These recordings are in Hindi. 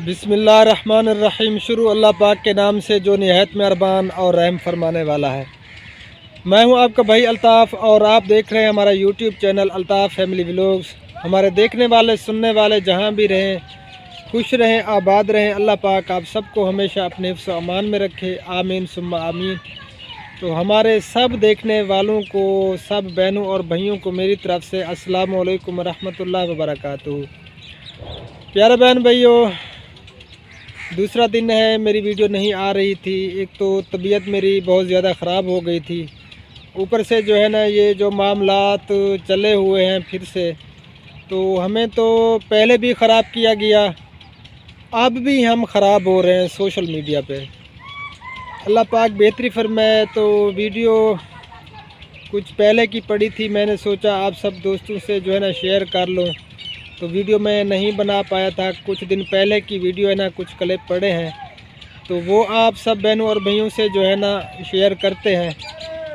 बिस्मिल्लाहिर्रहमानिर्रहीम। शुरू अल्लाह पाक के नाम से जो निहायत मेहरबान और रहम फरमाने वाला है। मैं हूं आपका भाई अल्ताफ़ और आप देख रहे हैं हमारा YouTube channel Altaf family vlogs. हमारे देखने वाले सुनने वाले जहां भी रहें खुश रहें, आबाद रहें। अल्लाह पाक आप सबको हमेशा अपने हिफ्ज़ व अमान में रखे, आमीन सुम्मा आमीन। तो हमारे सब देखने वालों को, सब बहनों और भाइयों को मेरी तरफ़ से अस्सलामु अलैकुम रहमतुल्लाहि व बरकातुहू। प्यारे बहन भाइयों, दूसरा दिन है मेरी वीडियो नहीं आ रही थी। एक तो तबीयत मेरी बहुत ज़्यादा ख़राब हो गई थी, ऊपर से जो है ना ये जो मामलात चले हुए हैं फिर से, तो हमें तो पहले भी ख़राब किया गया, अब भी हम ख़राब हो रहे हैं सोशल मीडिया पे। अल्लाह पाक बेहतरी फरमाए। तो वीडियो कुछ पहले की पड़ी थी, मैंने सोचा आप सब दोस्तों से जो है ना शेयर कर लूँ, तो वीडियो मैं नहीं बना पाया था। कुछ दिन पहले की वीडियो है ना, कुछ क्लिप पड़े हैं, तो वो आप सब बहनों और भाइयों से जो है ना शेयर करते हैं।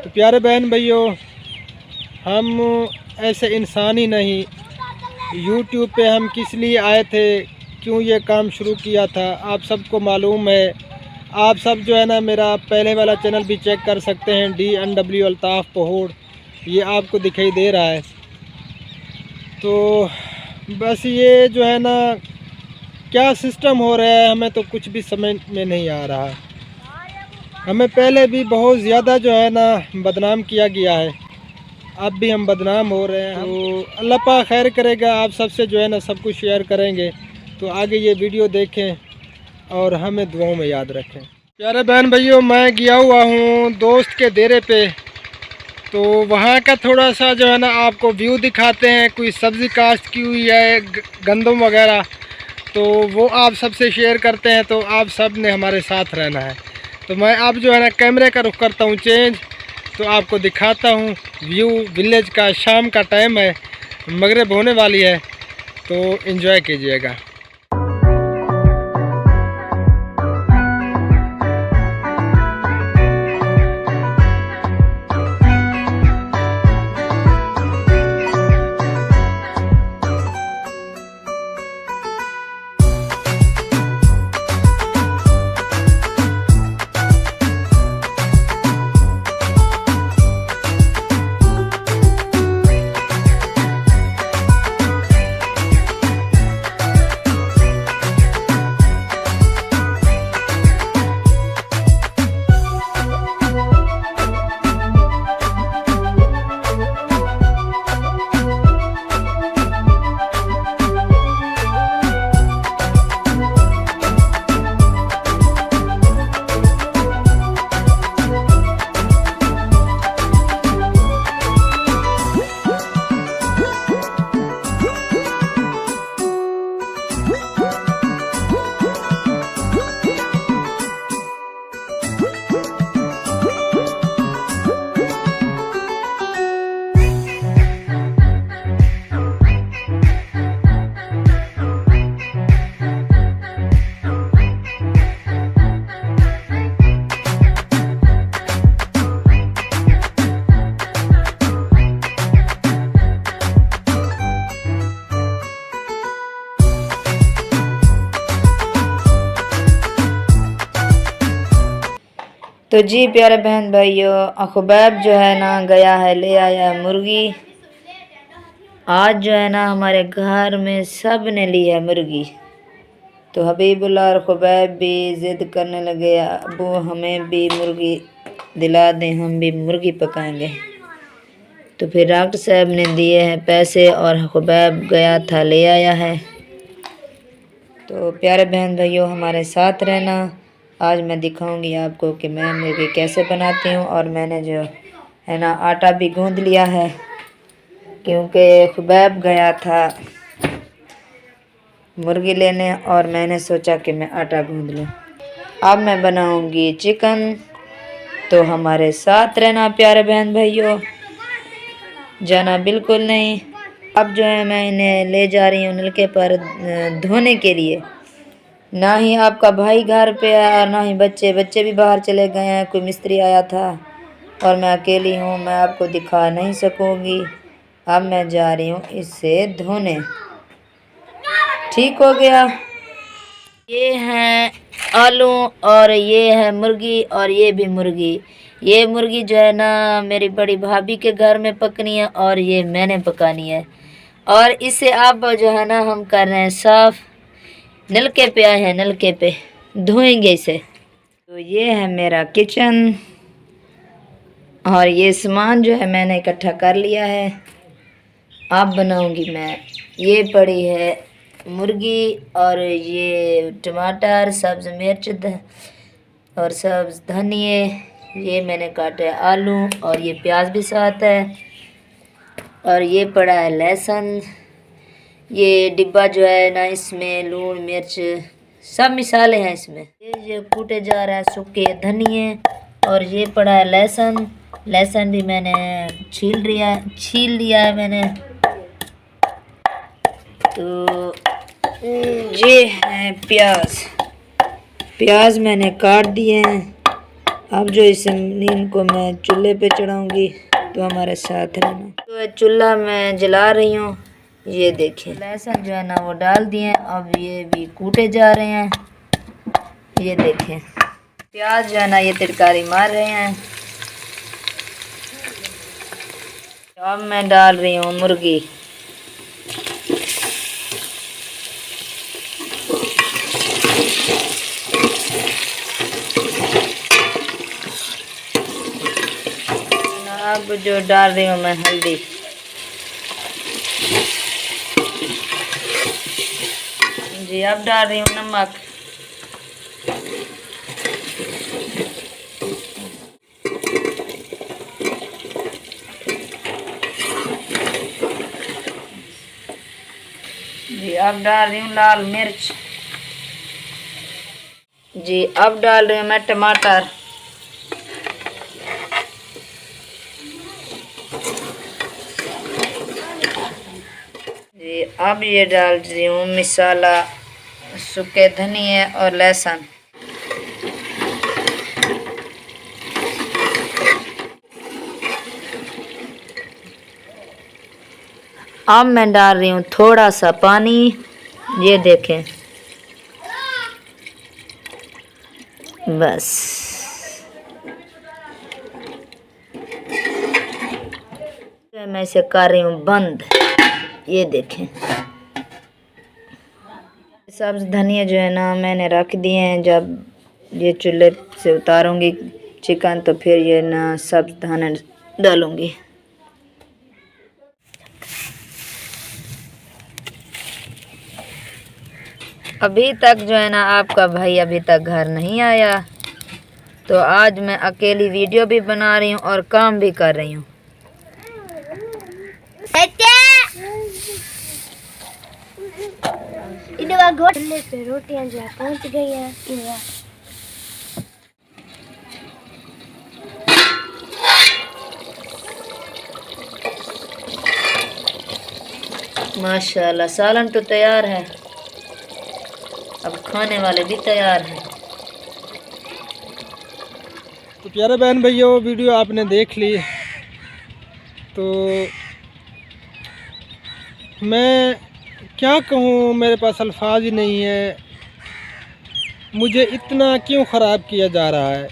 तो प्यारे बहन भाइयों, हम ऐसे इंसान ही नहीं, यूट्यूब पे हम किस लिए आए थे, क्यों ये काम शुरू किया था, आप सबको मालूम है। आप सब जो है ना मेरा पहले वाला चैनल भी चेक कर सकते हैं, DNW अल्ताफ़ पहोड़, ये आपको दिखाई दे रहा है। तो बस ये जो है ना क्या सिस्टम हो रहा है, हमें तो कुछ भी समझ में नहीं आ रहा। हमें पहले भी बहुत ज़्यादा जो है ना बदनाम किया गया है, अब भी हम बदनाम हो रहे हैं। तो अल्लाह पाक खैर करेगा। आप सबसे जो है ना सब कुछ शेयर करेंगे, तो आगे ये वीडियो देखें और हमें दुआओं में याद रखें। प्यारे बहन भाइयों, मैं गया हुआ हूँ दोस्त के डेरे पे, तो वहाँ का थोड़ा सा जो है ना आपको व्यू दिखाते हैं। कोई सब्ज़ी काश्त की हुई है, गंदम वगैरह, तो वो आप सबसे शेयर करते हैं। तो आप सब ने हमारे साथ रहना है। तो मैं अब जो है ना कैमरे का रुख करता हूँ चेंज, तो आपको दिखाता हूँ व्यू विलेज का। शाम का टाइम है, मगरिब होने वाली है, तो एंजॉय कीजिएगा। तो जी प्यारे बहन भाइयों, अखबाब जो है ना गया है, ले आया मुर्गी। आज जो है ना हमारे घर में सब ने ली है मुर्गी। तो हबीबुल्लाह और खुबैब भी ज़िद करने लगे, अबू हमें भी मुर्गी दिला दें, हम भी मुर्गी पकाएंगे। तो फिर डॉक्टर साहब ने दिए हैं पैसे और खुबैब गया था ले आया है। तो प्यारे बहन भाइयों, हमारे साथ रहना। आज मैं दिखाऊंगी आपको कि मैं मुर्गी कैसे बनाती हूँ। और मैंने जो है ना आटा भी गूंद लिया है, क्योंकि खुबैब गया था मुर्गी लेने और मैंने सोचा कि मैं आटा गूंद लूँ। अब मैं बनाऊंगी चिकन, तो हमारे साथ रहना प्यारे बहन भाइयों, जाना बिल्कुल नहीं। अब जो है मैं इन्हें ले जा रही हूँ नलके पर धोने के लिए। ना ही आपका भाई घर पे है और ना ही बच्चे भी बाहर चले गए हैं। कोई मिस्त्री आया था और मैं अकेली हूँ, मैं आपको दिखा नहीं सकूँगी। अब मैं जा रही हूँ इसे धोने। ठीक हो गया। ये हैं आलू और ये है मुर्गी और ये भी मुर्गी। ये मुर्गी जो है ना मेरी बड़ी भाभी के घर में पकनी है और ये मैंने पकानी है। और इसे अब जो है ना हम कर रहे हैं साफ। नलके पे आए हैं, नलके पे धोएंगे इसे। तो ये है मेरा किचन और ये सामान जो है मैंने इकट्ठा कर लिया है। अब बनाऊंगी मैं। ये पड़ी है मुर्गी और ये टमाटर, सब्ज़ मिर्च और सब्ज़ धनिए। ये मैंने काटे आलू और ये प्याज भी साथ है। और ये पड़ा है लहसुन। ये डिब्बा जो है ना इसमें लून मिर्च सब मिसाले हैं इसमें। ये कूटे जा रहा है सूखे धनिए। और ये पड़ा है लहसुन। लहसुन भी मैंने छील लिया है मैंने। तो ये है प्याज मैंने काट दिए हैं। अब जो इस नीम को मैं चूल्हे पे चढ़ाऊंगी, तो हमारे साथ रहना। तो चूल्हा मैं जला रही हूँ। ये देखिए लहसुन जो है ना वो डाल दिए। अब ये भी कूटे जा रहे हैं। ये देखें प्याज जो है ना ये तिरकारी मार रहे हैं। अब मैं डाल रही हूँ मुर्गी। अब जो डाल रही हूँ मैं हल्दी। जी अब डाल रही हूँ नमक। जी अब डाल रही हूँ लाल मिर्च। जी अब डाल रही हूँ मैं टमाटर। जी अब ये डाल रही हूँ मसाला, सूखे धनिए और लहसुन। अब मैं डाल रही हूँ थोड़ा सा पानी। ये देखें बस। मैं इसे कर रही हूँ बंद। ये देखें सब्ज़ धनिया जो है ना मैंने रख दिए हैं। जब ये चूल्हे से उतारूंगी चिकन तो फिर ये ना सब्ज़ धनिया डालूंगी। अभी तक जो है ना आपका भाई अभी तक घर नहीं आया, तो आज मैं अकेली वीडियो भी बना रही हूँ और काम भी कर रही हूँ। घोटले पे रोटियां जो है पहुंच गई हैं। माशाल्लाह सालन तो तैयार है। अब खाने वाले भी तैयार हैं। तो प्यारे बहन भैया वीडियो आपने देख ली। तो मैं क्या कहूँ, मेरे पास अल्फाज ही नहीं है। मुझे इतना क्यों ख़राब किया जा रहा है।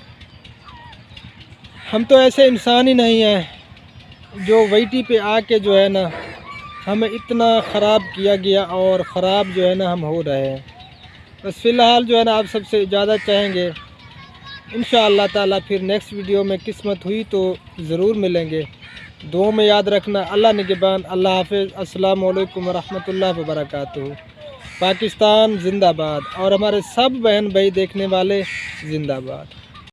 हम तो ऐसे इंसान ही नहीं हैं जो वहीटी पे आके जो है ना हमें इतना ख़राब किया गया और ख़राब जो है ना हम हो रहे हैं। बस फ़िलहाल जो है ना आप सबसे ज़्यादा चाहेंगे इंशाअल्लाह ताला फिर नेक्स्ट वीडियो में किस्मत हुई तो ज़रूर मिलेंगे। दुआ में याद रखना। अल्लाह निगहबान। अल्लाह हाफ़िज़। अस्सलामु अलैकुम वरहमतुल्लाहि वबरकातुहू। पाकिस्तान ज़िंदाबाद और हमारे सब बहन भाई देखने वाले ज़िंदाबाद।